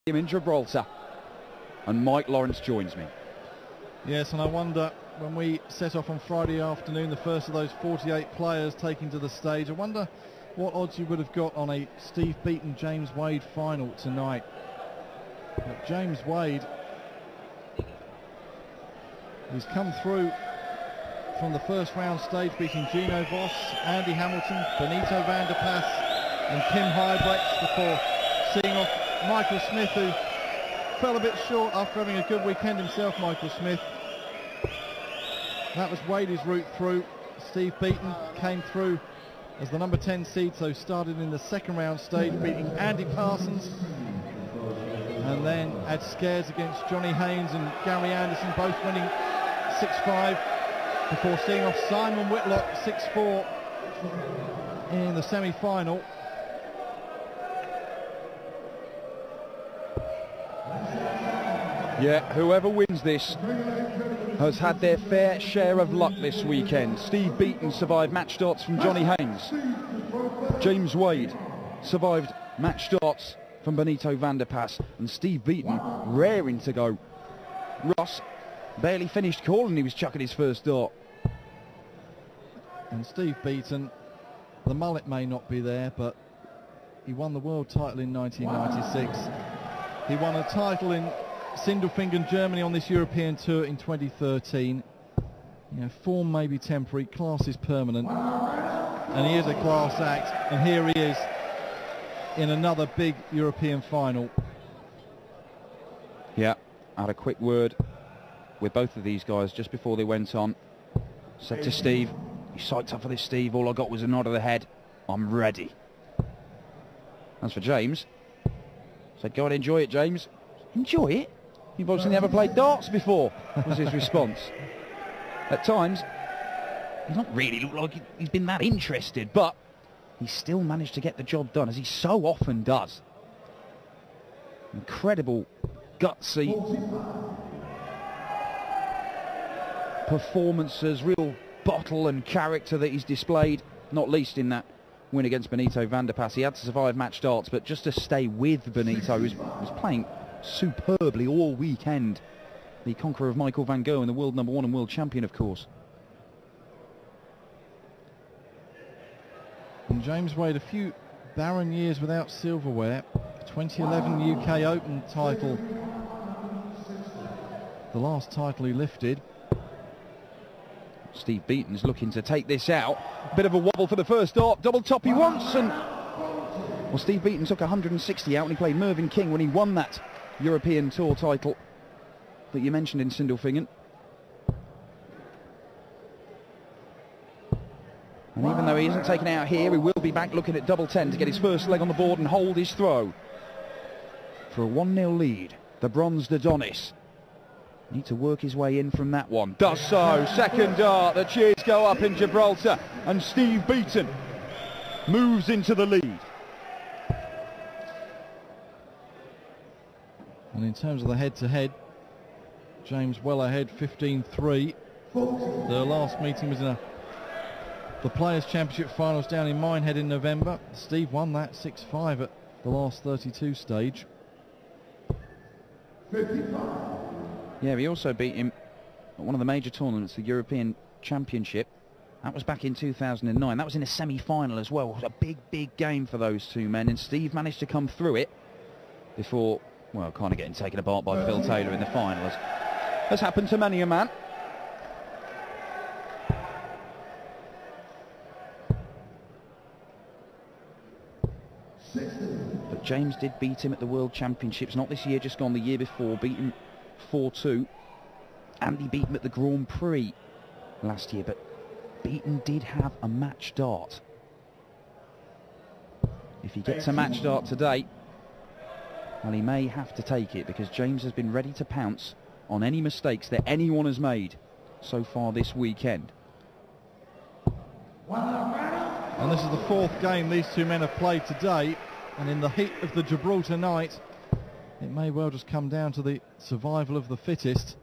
in Gibraltar, and Mike Lawrence joins me. Yes, and I wonder, when we set off on Friday afternoon, the first of those 48 players taking to the stage, I wonder what odds you would have got on a Steve Beaton James Wade final tonight. But James Wade, he's come through from the first round stage, beating Gino Voss, Andy Hamilton, Benito van der Pas and Kim Huybrechts, before seeing off Michael Smith, who fell a bit short after having a good weekend himself. Michael Smith. That was Wade's route through. Steve Beaton came through as the number 10 seed, so started in the second round stage, beating Andy Parsons, and then had scares against Johnny Haynes and Gary Anderson, both winning 6-5, before seeing off Simon Whitlock 6-4 in the semi-final. Yeah, whoever wins this has had their fair share of luck this weekend. Steve Beaton survived match starts from Johnny Haynes. James Wade survived match starts from Benito van der Pas, and Steve Beaton raring to go. Ross barely finished calling, he was chucking his first dart. And Steve Beaton, the mullet may not be there, but he won the world title in 1996. He won a title in Sindelfingen, Germany on this European tour in 2013. You know, form may be temporary, class is permanent, and he is a class act, and here he is in another big European final. Yeah, I had a quick word with both of these guys just before they went on. Said to Steve, "You psyched up for this, Steve?" All I got was a nod of the head. "I'm ready." As for James, said, "Go and enjoy it, James." "Enjoy it? You've obviously never played darts before," was his response. At times, he's not really looked like he's been that interested, but he still managed to get the job done, as he so often does. Incredible, gutsy performances, real bottle and character that he's displayed, not least in that win against Benito van der Pas. He had to survive match darts, but just to stay with Benito, who was playing superbly all weekend. The conqueror of Michael van Gerwen, the world number 1 and world champion, of course. And James Wade, a few barren years without silverware. 2011 UK Open title, the last title he lifted. Steve Beaton's looking to take this out. Bit of a wobble for the first dart. Double top he wants, and well, Steve Beaton took 160 out, and he played Mervyn King when he won that European Tour title that you mentioned in Sindelfingen. And even though he isn't taken out here, he will be back looking at double 10 to get his first leg on the board and hold his throw for a 1-0 lead. The bronzed Adonis need to work his way in from that one. Does so. Second dart. The cheers go up in Gibraltar, and Steve Beaton moves into the lead. And in terms of the head-to-head, James well ahead, 15-3. Their last meeting was in the Players' Championship finals down in Minehead in November. Steve won that 6-5 at the last 32 stage. 55. Yeah, he also beat him at one of the major tournaments, the European Championship. That was back in 2009. That was in a semi-final as well. It was a big, big game for those two men, and Steve managed to come through it before, well, kind of getting taken apart by Phil Taylor in the finals. Has happened to many a man. But James did beat him at the World Championships, not this year, just gone, the year before, beat him 4-2. Andy beat him at the Grand Prix last year, but Beaton did have a match dart. If he gets a match dart today, well, he may have to take it, because James has been ready to pounce on any mistakes that anyone has made so far this weekend. And this is the fourth game these two men have played today, and in the heat of the Gibraltar night, it may well just come down to the survival of the fittest,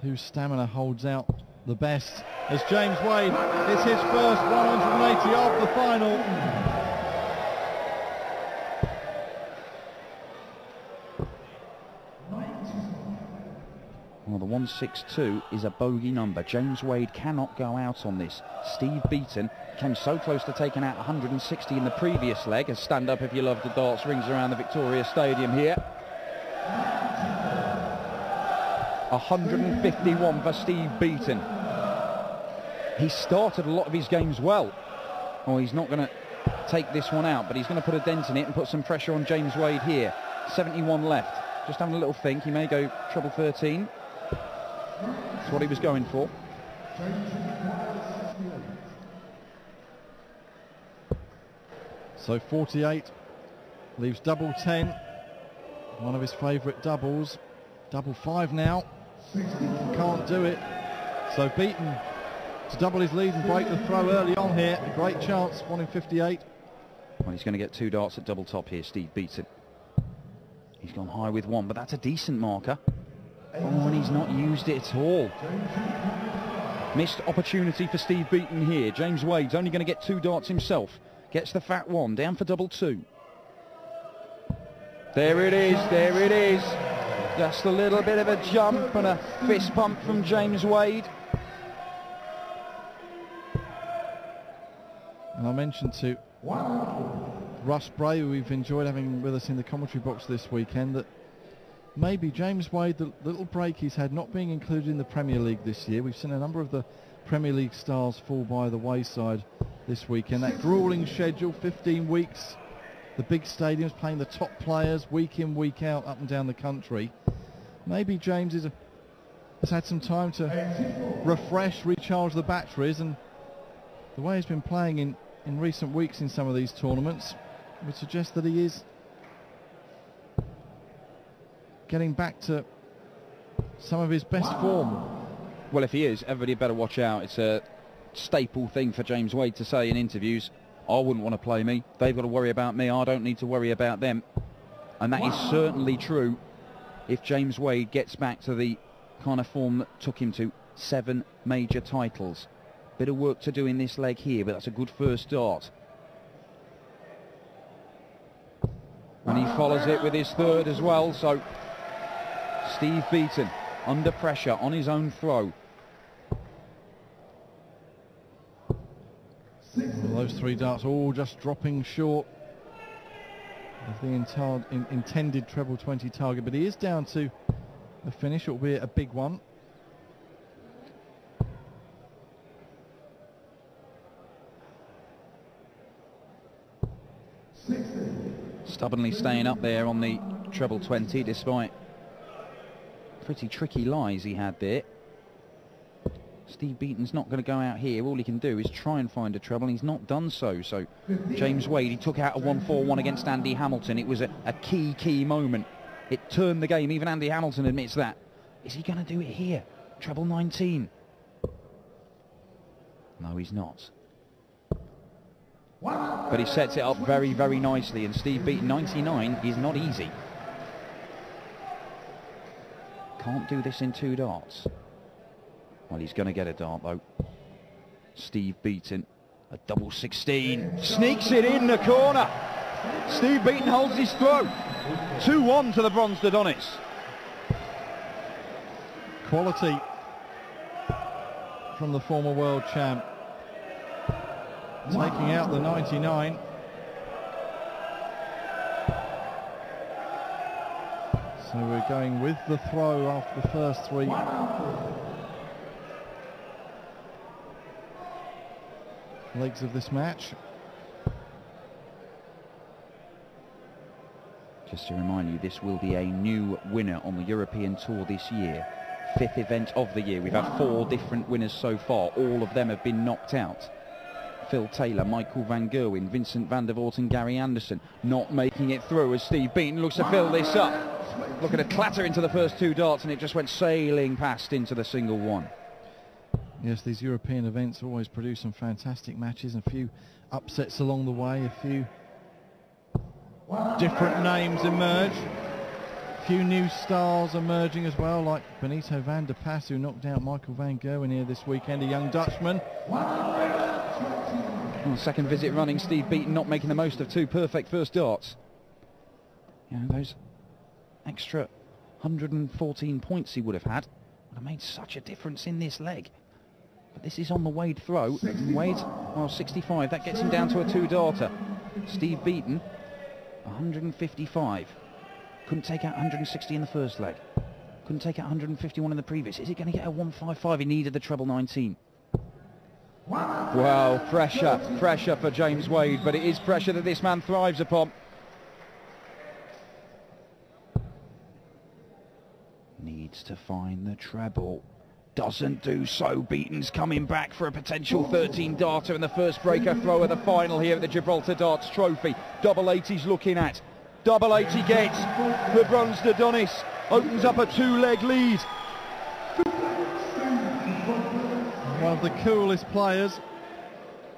whose stamina holds out the best, as James Wade hits his first 180 of the final. Well, the 162 is a bogey number. James Wade cannot go out on this. Steve Beaton came so close to taking out 160 in the previous leg, as Stand Up If You Love the Darts rings around the Victoria Stadium here. 151 for Steve Beaton. He started a lot of his games well. Oh, he's not going to take this one out, but he's going to put a dent in it and put some pressure on James Wade here. 71 left. Just having a little think. He may go treble 13. That's what he was going for. So 48 leaves double 10. One of his favourite doubles. Double 5 now. Can't do it. So Beaton to double his lead and break the throw early on here. A great chance, 1 in 58. Well, he's going to get 2 darts at double top here, Steve Beaton. He's gone high with 1, but that's a decent marker. Oh, and he's not used it at all. Missed opportunity for Steve Beaton here. James Wade's only going to get 2 darts himself. Gets the fat 1, down for double 2. There it is, there it is. Just a little bit of a jump and a fist pump from James Wade. And I mentioned to Russ Bray, who we've enjoyed having with us in the commentary box this weekend, that maybe James Wade, the little break he's had not being included in the Premier League this year. We've seen a number of the Premier League stars fall by the wayside this weekend. That gruelling schedule, 15 weeks, the big stadiums playing the top players week in, week out, up and down the country. Maybe James has had some time to refresh, recharge the batteries, and the way he's been playing in recent weeks in some of these tournaments would suggest that he is getting back to some of his best form. Well, if he is, everybody better watch out. It's a staple thing for James Wade to say in interviews. I wouldn't want to play me. They've got to worry about me. I don't need to worry about them. And that is certainly true if James Wade gets back to the kind of form that took him to 7 major titles. Bit of work to do in this leg here, but that's a good first dart. And he follows it with his 3rd as well, so Steve Beaton under pressure on his own throw. Well, those 3 darts all just dropping short of the intended treble 20 target, but he is down to a finish, albeit a big one. Stubbornly staying up there on the treble 20 despite pretty tricky lies he had there. Steve Beaton's not going to go out here. All he can do is try and find a treble, and he's not done so. So James Wade, he took out a 1-4-1 against Andy Hamilton. It was a key moment. It turned the game. Even Andy Hamilton admits that. Is he going to do it here? Treble 19. No, he's not. But he sets it up very, very nicely, and Steve Beaton 99 is not easy. Can't do this in 2 darts. Well, he's going to get a dart though. Steve Beaton, a double 16, sneaks it in the corner. Steve Beaton holds his throw. 2-1 to the bronzed Adonis. Quality from the former world champ. Taking out the 99. So we're going with the throw after the first 3. Legs of this match. Just to remind you, this will be a new winner on the European Tour this year. 5th event of the year. We've had 4 different winners so far. All of them have been knocked out. Phil Taylor, Michael Van Gerwen, Vincent van der Voort and Gary Anderson not making it through as Steve Beaton looks to fill this up. Look at a clatter into the first 2 darts, and it just went sailing past into the single 1. Yes, these European events always produce some fantastic matches, and a few upsets along the way, a few different names emerge, a few new stars emerging as well, like Benito van der Pas, who knocked out Michael Van Gerwen here this weekend, a young Dutchman. Well, 2nd visit running, Steve Beaton not making the most of 2 perfect first darts. You know, those extra 114 points he would have had Would have made such a difference in this leg. But this is on the Wade throw. Wade, well, 65. That gets him down to a 2-darter. Steve Beaton, 155. Couldn't take out 160 in the first leg. Couldn't take out 151 in the previous. Is he going to get a 155? He needed the treble 19. Well, pressure for James Wade, but it is pressure that this man thrives upon. Needs to find the treble. Doesn't do so. Beaton's coming back for a potential 13-darter in the first breaker throw of the final here at the Gibraltar Darts Trophy. Double 80 he's looking at. Double 80 gets the bronze Adonis. Opens up a 2-leg lead. One of the coolest players,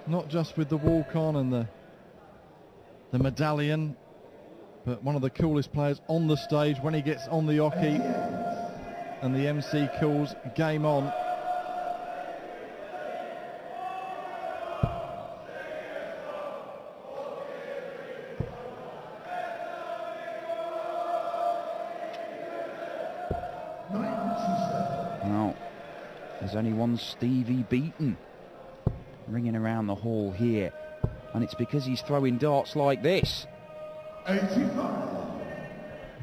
not just with the walk-on and the medallion, but one of the coolest players on the stage when he gets on the oche and the MC calls game on. Well, there's only one Stevie Beaton ringing around the hall here, and it's because he's throwing darts like this. 85.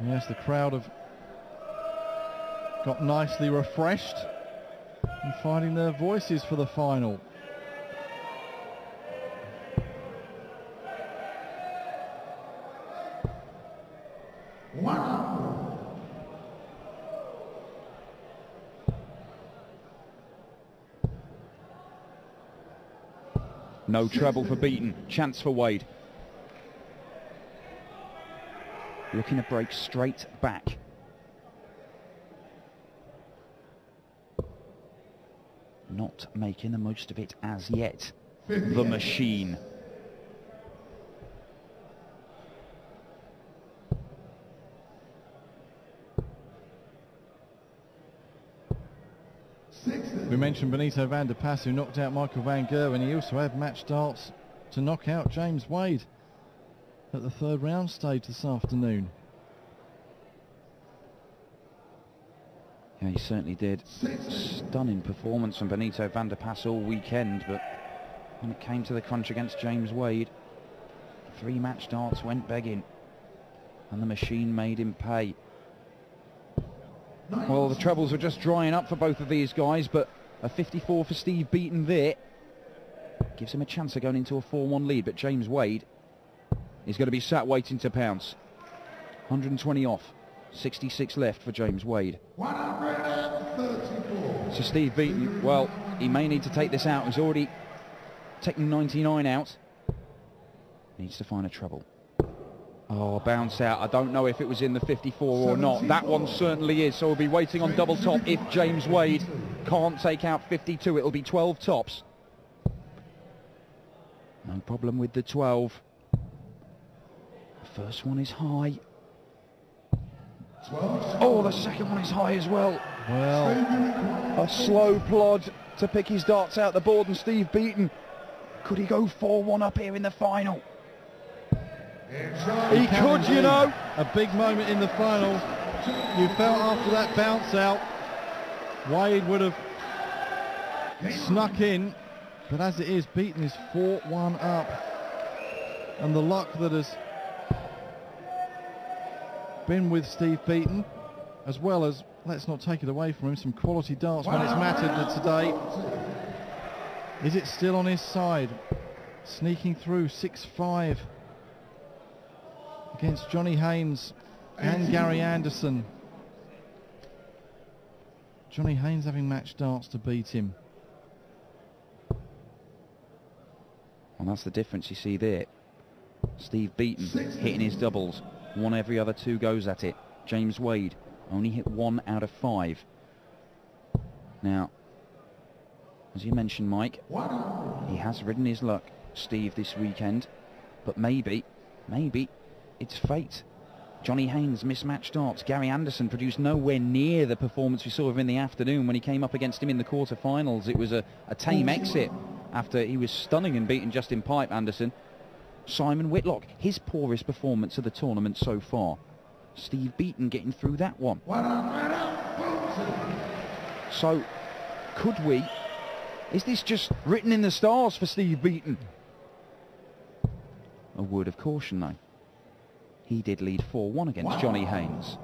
Yes, the crowd have got nicely refreshed and finding their voices for the final. Wow. No treble for Beaton. Chance for Wade. Looking to break straight back. Not making the most of it as yet. The machine. We mentioned Benito van der Pas, who knocked out Michael van Gerwen. He also had match darts to knock out James Wade at the third round stage this afternoon. Yeah, he certainly did. Stunning performance from Benito van der Pas all weekend, but when it came to the crunch against James Wade, 3 match darts went begging, and the machine made him pay. Well, the trebles were just drying up for both of these guys, but a 54 for Steve Beaton there gives him a chance of going into a 4-1 lead, but James Wade is going to be sat waiting to pounce. 120 off, 66 left for James Wade. 134. So Steve Beaton, well, he may need to take this out. He's already taken 99 out. Needs to find a treble. Oh, bounce out. I don't know if it was in the 54 or not. That one certainly is. So we'll be waiting on double top. If James Wade can't take out 52, it'll be 12 tops. No problem with the 12. The first one is high. Oh, the second one is high as well. Well, a slow plod to pick his darts out the board, and Steve Beaton, could he go 4-1 up here in the final? He could, you know. A big moment in the final. You felt after that bounce out, Wade would have snuck in, but as it is, Beaton is 4-1 up, and the luck that has been with Steve Beaton, as well as, let's not take it away from him, some quality darts when it's mattered today. Is it still on his side? Sneaking through 6-5 against Johnny Haynes and Gary Anderson. Johnny Haynes having match darts to beat him. Well, that's the difference you see there. Steve Beaton hitting his doubles. 1 every other 2 goes at it. James Wade only hit 1 out of 5. Now, as you mentioned, Mike, he has ridden his luck, Steve, this weekend, but maybe it's fate. Johnny Haynes mismatched darts. Gary Anderson produced nowhere near the performance we saw of him in the afternoon when he came up against him in the quarterfinals. It was a tame exit after he was stunning and beating Justin Pipe, Anderson. Simon Whitlock, his poorest performance of the tournament so far. Steve Beaton getting through that one. So, is this just written in the stars for Steve Beaton? A word of caution though. He did lead 4-1 against Johnny Haynes.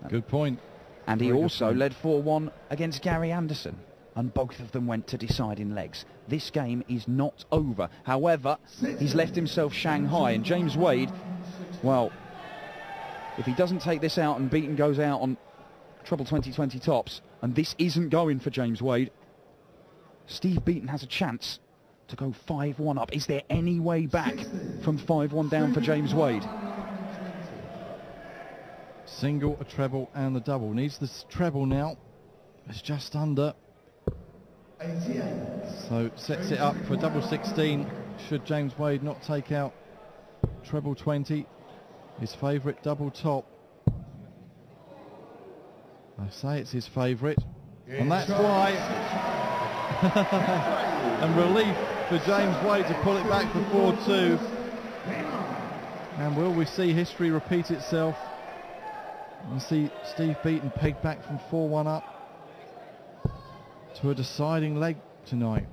Good point. And he also led 4-1 against Gary Anderson. And both of them went to deciding legs. This game is not over. However, he's left himself Shanghai, and James Wade, well, if he doesn't take this out and Beaton goes out on treble 2020 tops, and this isn't going for James Wade, Steve Beaton has a chance to go 5-1 up. Is there any way back from 5-1 down for James Wade? Single, a treble and the double. Needs this treble now. It's just under. So sets it up for double 16 should James Wade not take out treble 20, his favourite double top. I say it's his favourite, and that's why. And relief for James Wade to pull it back for 4-2. And will we see history repeat itself and see Steve Beaton pegged back from 4-1 up to a deciding leg tonight?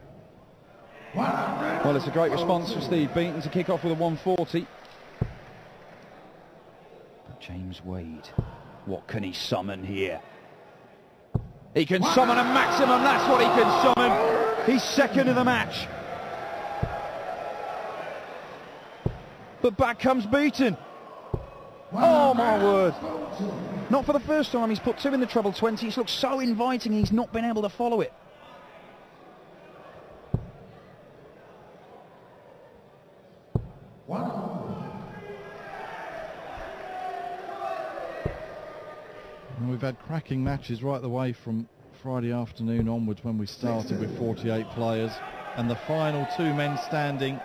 Well, it's a great response for Steve Beaton to kick off with a 140. But James Wade, what can he summon here? He can summon a maximum, that's what he can summon. He's second in the match. But back comes Beaton. Oh my word. Not for the first time, he's put 2 in the treble 20. It's looked so inviting, he's not been able to follow it. And we've had cracking matches right the way from Friday afternoon onwards when we started with 48 players. And the final 2 men standing,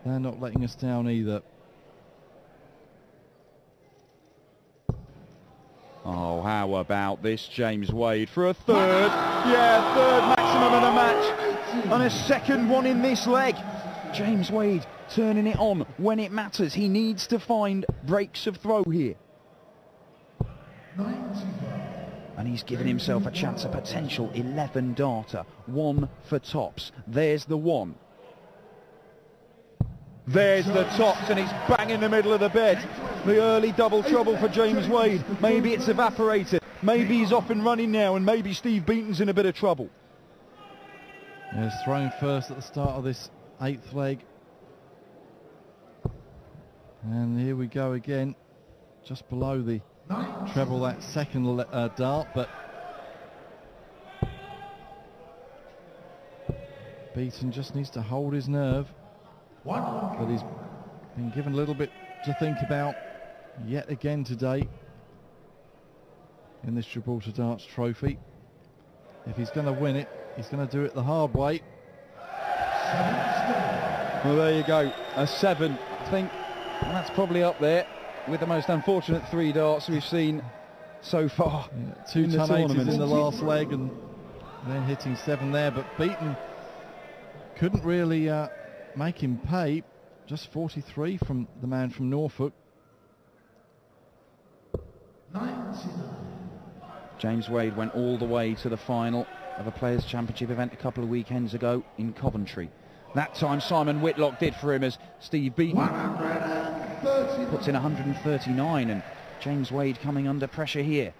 they're not letting us down either. Oh, how about this James Wade for a third? Yeah, third maximum of the match. And a second one in this leg. James Wade turning it on when it matters. He needs to find breaks of throw here. And he's given himself a chance, a potential 11 darter. 1 for tops. There's the 1. There's the tops, and it's bang in the middle of the bed. The early double trouble for James Wade. Maybe it's evaporated. Maybe he's off and running now, and maybe Steve Beaton's in a bit of trouble. Yes, thrown first at the start of this 8th leg. And here we go again, just below the treble, that second dart, but Beaton just needs to hold his nerve. But he's been given a little bit to think about yet again today in this Gibraltar Darts Trophy. If he's going to win it, he's going to do it the hard way. Well, there you go, a 7. I think that's probably up there with the most unfortunate 3 darts we've seen so far. Yeah, 2 ton 80s in the last leg and then hitting 7 there, but Beaton couldn't really make him pay. Just 43 from the man from Norfolk. James Wade went all the way to the final of a Players' Championship event a couple of weekends ago in Coventry. That time Simon Whitlock did for him, as Steve Beaton puts in 139, and James Wade coming under pressure here.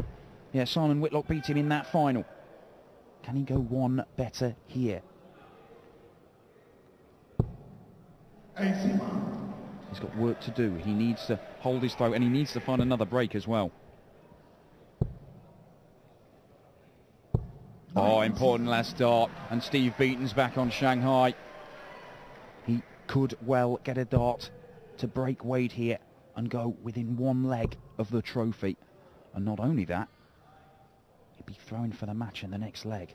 Yeah, Simon Whitlock beat him in that final. Can he go 1 better here? He's got work to do. He needs to hold his throat, and he needs to find another break as well. Oh, important last dart, and Steve Beaton's back on Shanghai. He could well get a dart to break Wade here and go within 1 leg of the trophy. And not only that, he'd be throwing for the match in the next leg.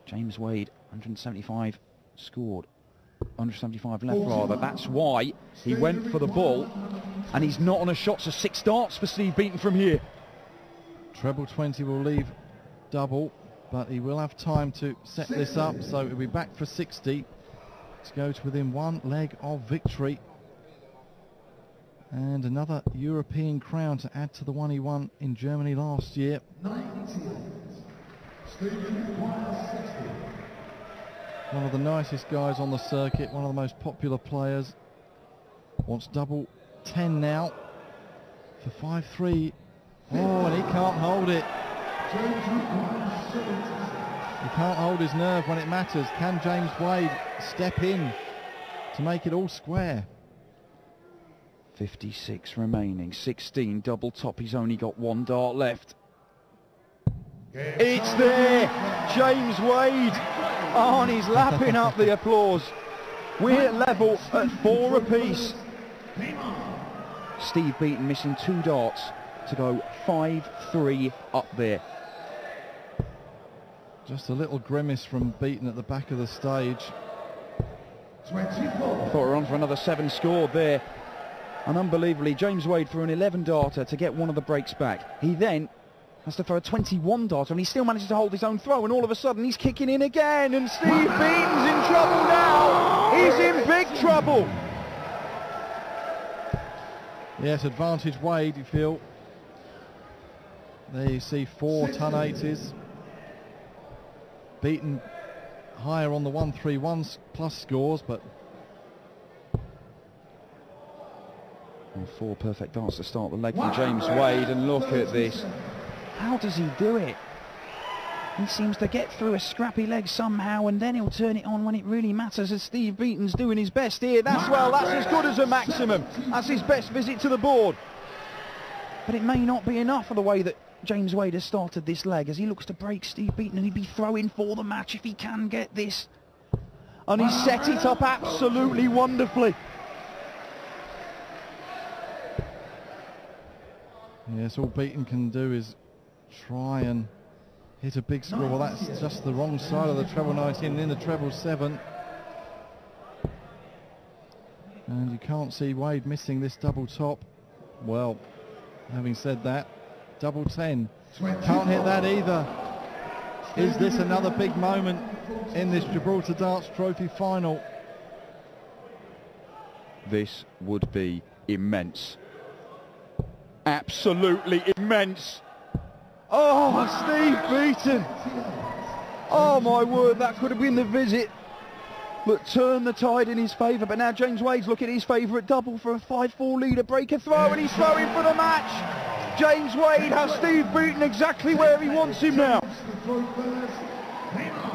James Wade, 175 scored. 175 left rather. That's why he went for the ball, and he's not on a shot, so 6 darts for Steve Beaton from here. Treble 20 will leave double, but he will have time to set this up, so he'll be back for 60 to go to within 1 leg of victory. And another European crown to add to the one he won in Germany last year. One of the nicest guys on the circuit, one of the most popular players. Wants double 10 now for 5-3. Oh, and he can't hold it. He can't hold his nerve when it matters. Can James Wade step in to make it all square? 56 remaining, 16 double top. He's only got one dart left. It's there! James Wade! Oh, and he's lapping up the applause. We're level at 4 apiece. Steve Beaton missing 2 darts to go 5-3 up there. Just a little grimace from Beaton at the back of the stage. I thought we were on for another 7 scored there. And unbelievably, James Wade threw an 11 darter to get one of the breaks back. He then has to throw a 21 darter and he still manages to hold his own throw, and all of a sudden he's kicking in again, and Steve Beaton's in trouble now. He's in big trouble. Yes, advantage Wade, you feel. There you see 4 ton 80s. Beaton higher on the 1-3-1 plus scores, but... And 4 perfect darts to start the leg from James Wade, and look at this. How does he do it? He seems to get through a scrappy leg somehow, and then he'll turn it on when it really matters, as Steve Beaton's doing his best here. That's as good as a maximum. That's his best visit to the board. But it may not be enough for the way that James Wade has started this leg, as he looks to break Steve Beaton, and he'd be throwing for the match if he can get this. And he set it up absolutely wonderfully. Yes, all Beaton can do is try and hit a big score. Well, that's just the wrong side of the treble 19 and in the treble 7. And you can't see Wade missing this double top. Well, having said that, double 10. Can't hit that either. Is this another big moment in this Gibraltar Darts Trophy final? This would be immense. Absolutely immense. Oh, Steve Beaton. Oh my word, that could have been the visit that turned the tide in his favour. But now James Wade's looking at his favourite double for a 5-4 leader, breaker throw, and he's throwing for the match. James Wade has Steve Beaton exactly where he wants him now.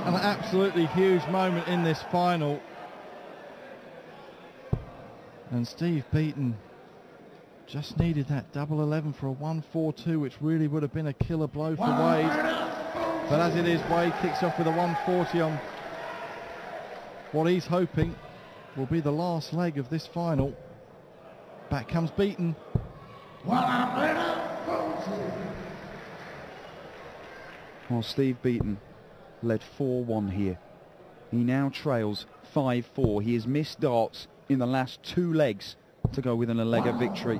An absolutely huge moment in this final. And Steve Beaton just needed that double 11 for a 1-4-2, which really would have been a killer blow for Wade. But as it is, Wade kicks off with a 140 on what he's hoping will be the last leg of this final. Back comes Beaton. Well, Steve Beaton led 4-1 here. He now trails 5-4. He has missed darts in the last 2 legs to go within a leg of victory.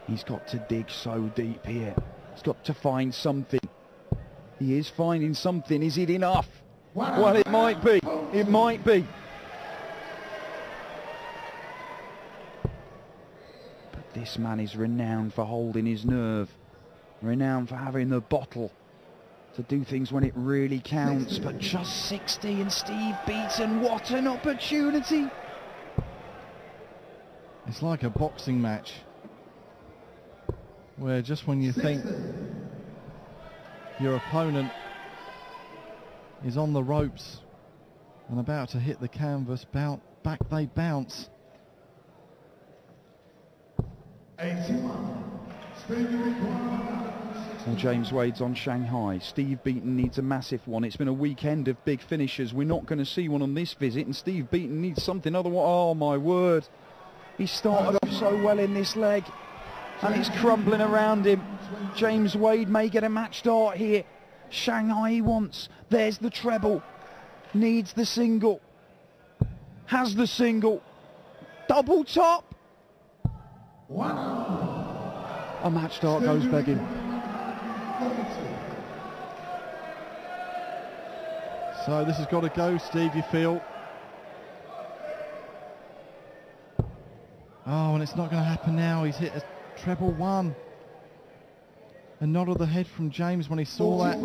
He's got to dig so deep here. He's got to find something. He is finding something. Is it enough? Well, it might be. It might be. But this man is renowned for holding his nerve. Renowned for having the bottle to do things when it really counts. But just 60, and Steve Beaton, what an opportunity. It's like a boxing match, where just when you think your opponent is on the ropes and about to hit the canvas, back they bounce. 81. Well, James Wade's on Shanghai. Steve Beaton needs a massive one. It's been a weekend of big finishes. We're not going to see one on this visit, and Steve Beaton needs something otherwise. Oh my word. He started off so well in this leg, and it's crumbling around him. James Wade may get a match start here. Shanghai he wants. There's the treble. Needs the single. Has the single. Double top. A match start goes begging. So this has got to go, Steve, you feel. Oh, and it's not going to happen now. He's hit a treble 1. A nod of the head from James when he saw that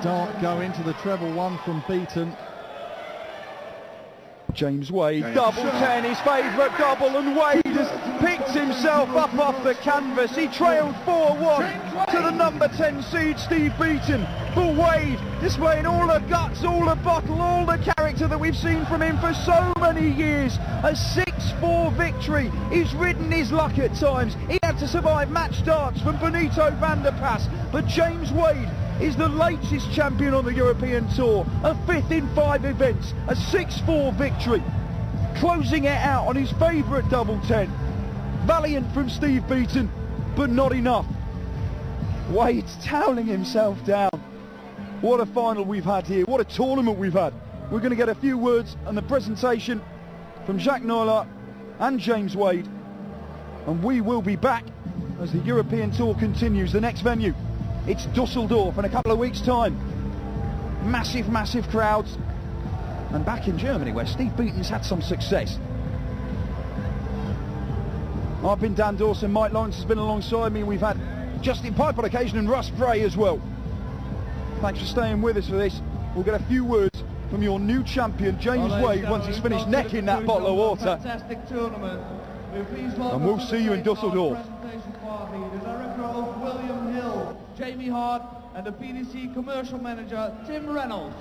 dart go into the treble one from Beaton. James Wade, double 10, his favourite double, and Wade has picked himself up off the canvas. He trailed 4-1 to the number 10 seed, Steve Beaton. But Wade, displaying all the guts, all the bottle, all the character that we've seen from him for so many years. A 6-4 victory. He's ridden his luck at times. He had to survive match darts from Benito van der Pas. But James Wade is the latest champion on the European Tour, a 5th in 5 events, a 6-4 victory, closing it out on his favourite double 10. Valiant from Steve Beaton, but not enough. Wade's toweling himself down. What a final we've had here, what a tournament we've had. We're going to get a few words on the presentation from Jacques Nola and James Wade, and we will be back as the European Tour continues. The next venue, it's Dusseldorf in a couple of weeks' time. Massive, massive crowds. And back in Germany, where Steve Beaton's had some success. I've been Dan Dawson, Mike Lawrence has been alongside me. We've had Justin Pipe on occasion and Russ Bray as well. Thanks for staying with us for this. We'll get a few words from your new champion, James Wade, once he's finished necking that bottle of water. Fantastic tournament. And we'll see you in Dusseldorf. The director of William Hill, Jamie Hart, and the PDC commercial manager, Tim Reynolds.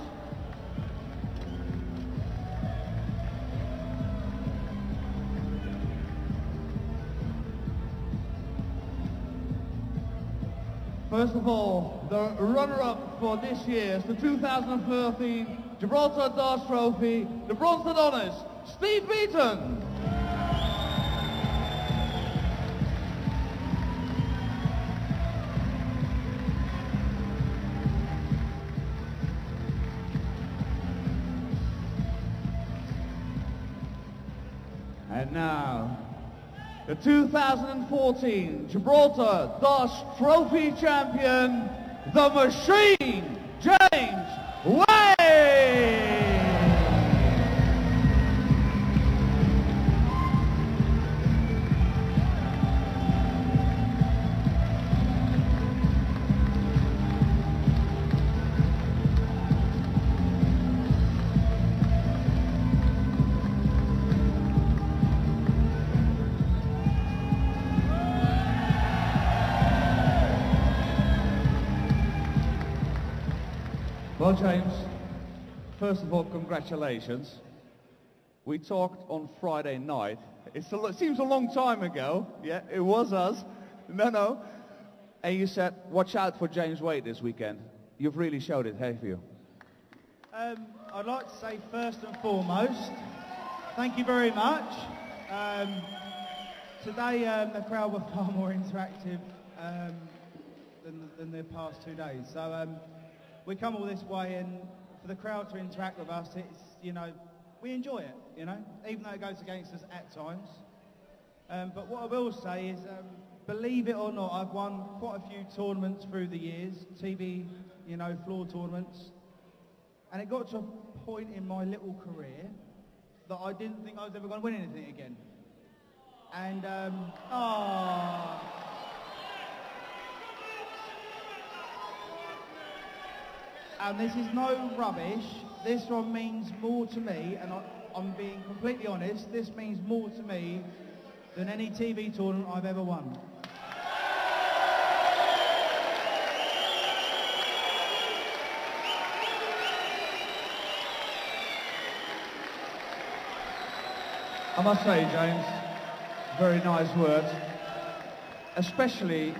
First of all, the runner-up for this year's, the 2013 Gibraltar Darts Trophy, the bronze honours, Steve Beaton. And now, the 2014 Gibraltar Darts Trophy champion, the Machine, James Wade! Well, James, first of all, congratulations. We talked on Friday night. It seems a long time ago. Yeah, it was us. No. And you said, watch out for James Wade this weekend. You've really showed it, haven't you? I'd like to say first and foremost, thank you very much. Today the crowd were far more interactive than the past 2 days. So we come all this way, and for the crowd to interact with us, it's, you know, we enjoy it, you know, even though it goes against us at times. But what I will say is, believe it or not, I've won quite a few tournaments through the years, TV, you know, floor tournaments, and it got to a point in my little career that I didn't think I was ever going to win anything again. And, and this is no rubbish. This one means more to me, and I'm being completely honest, this means more to me than any TV tournament I've ever won. I must say, James, very nice words. Especially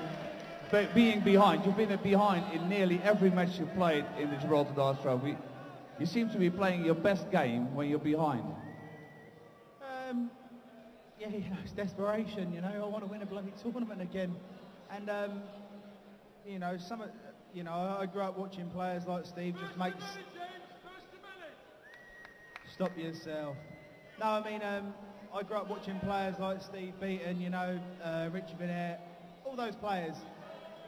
being behind. You've been behind in nearly every match you've played in the Gibraltar Darts Trophy. You seem to be playing your best game when you're behind. Yeah, you know, it's desperation, you know. I want to win a bloody tournament again. And, you know, I grew up watching players like Steve just make... Stop yourself. No, I mean, I grew up watching players like Steve Beaton, you know, Richie Bennett, all those players.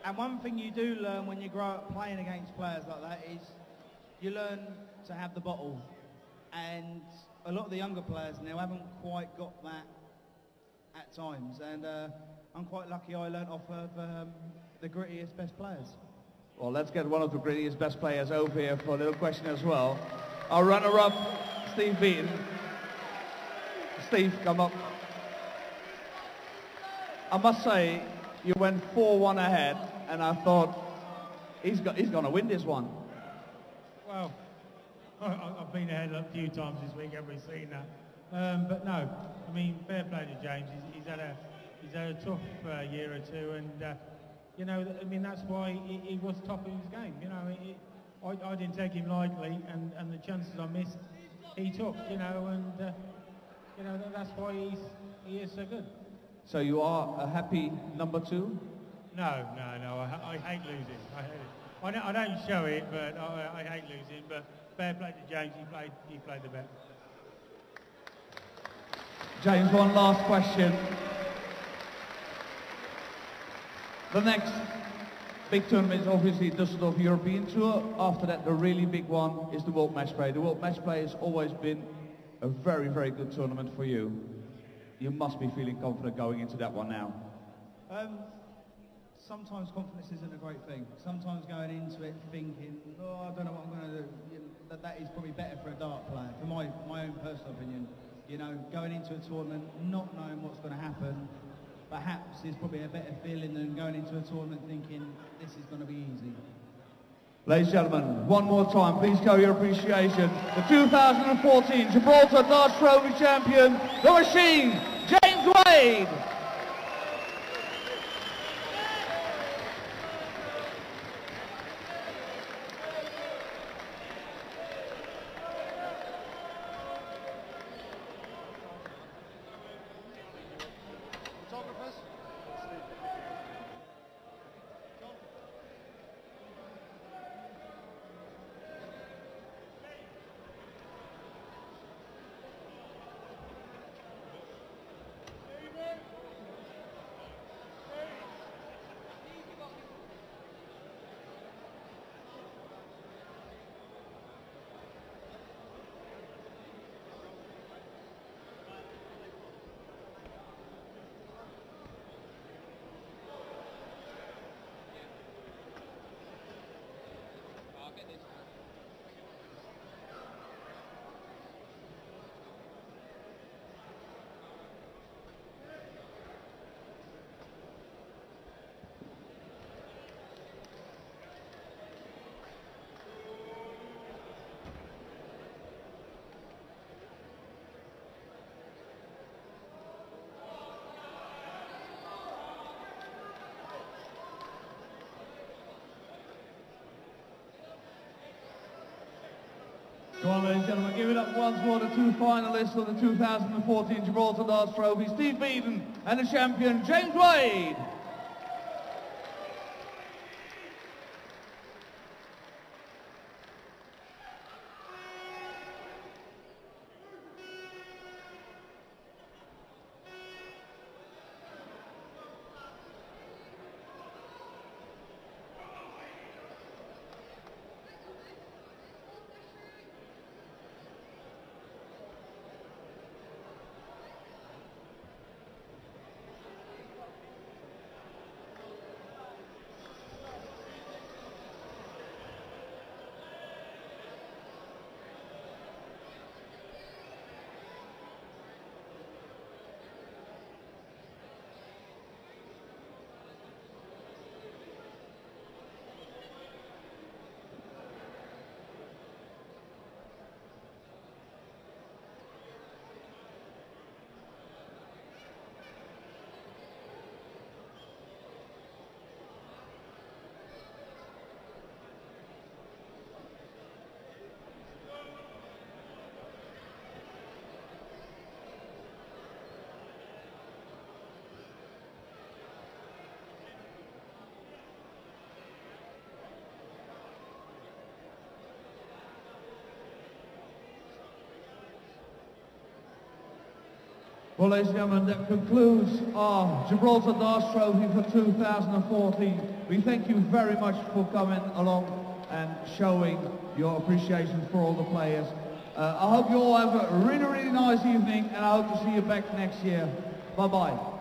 And one thing you do learn when you grow up playing against players like that is you learn to have the bottle. And a lot of the younger players now haven't quite got that at times. And I'm quite lucky I learnt off of the grittiest best players. Well, let's get one of the grittiest best players over here for a little question as well. Our runner-up, Steve Beaton. Steve, come up. I must say, you went 4-1 ahead, and I thought, he's going to win this one. Well, I've been ahead a few times this week, everybody's seen that. But no, I mean, fair play to James. He's had a tough year or two, and you know, I mean, that's why he was top of his game. You know, I didn't take him lightly, and the chances I missed, he took. You know, and you know, that's why he is so good. So you are a happy number 2? No, I hate losing. I hate it. I don't show it, but I hate losing. But fair play to James. He played the better. James, one last question. The next big tournament is obviously Düsseldorf European Tour. After that, the really big one is the World Match Play. The World Match Play has always been a very, very good tournament for you. You must be feeling confident going into that one now. Sometimes confidence isn't a great thing. Sometimes going into it thinking, oh, I don't know what I'm going to do, you know, that is probably better for a dart player, for my own personal opinion. You know, going into a tournament, not knowing what's going to happen, perhaps is probably a better feeling than going into a tournament thinking, this is going to be easy. Ladies and gentlemen, one more time, please show your appreciation. The 2014 Gibraltar Darts Trophy champion, the Machine, James Wade. Come on, ladies and gentlemen, give it up once more to 2 finalists of the 2014 Gibraltar Darts Trophy, Steve Beaton and the champion, James Wade. Well, ladies and gentlemen, that concludes our Gibraltar Darts Trophy for 2014. We thank you very much for coming along and showing your appreciation for all the players. I hope you all have a really, really nice evening, and I hope to see you back next year. Bye-bye.